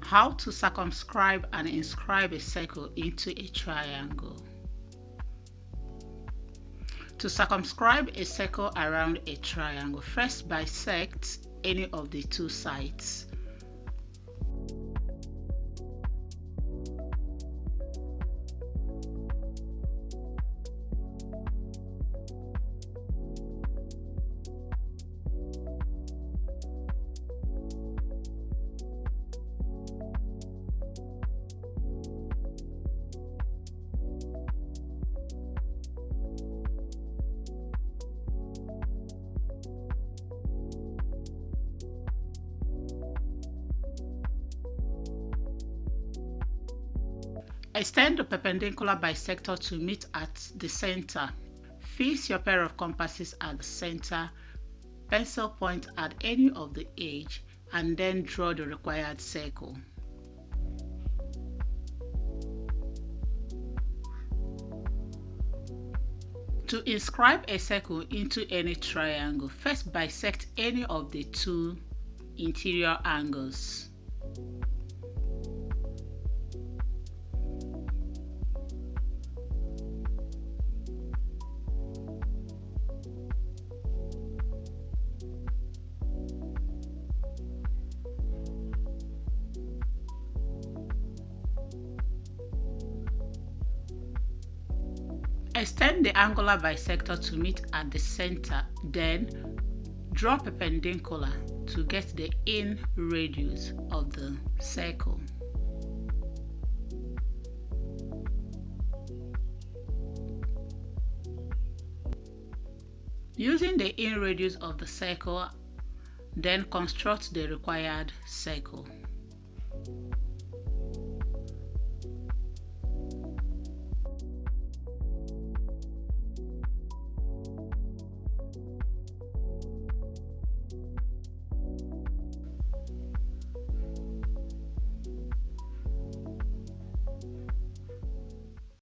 How to circumscribe and inscribe a circle into a triangle. To circumscribe a circle around a triangle, first bisect any of the two sides. Extend the perpendicular bisector to meet at the center. Fix your pair of compasses at the center, pencil point at any of the edge, and then draw the required circle. To inscribe a circle into any triangle, first bisect any of the two interior angles. Extend the angular bisector to meet at the center, then draw perpendicular to get the in radius of the circle. Using the in radius of the circle, then construct the required circle.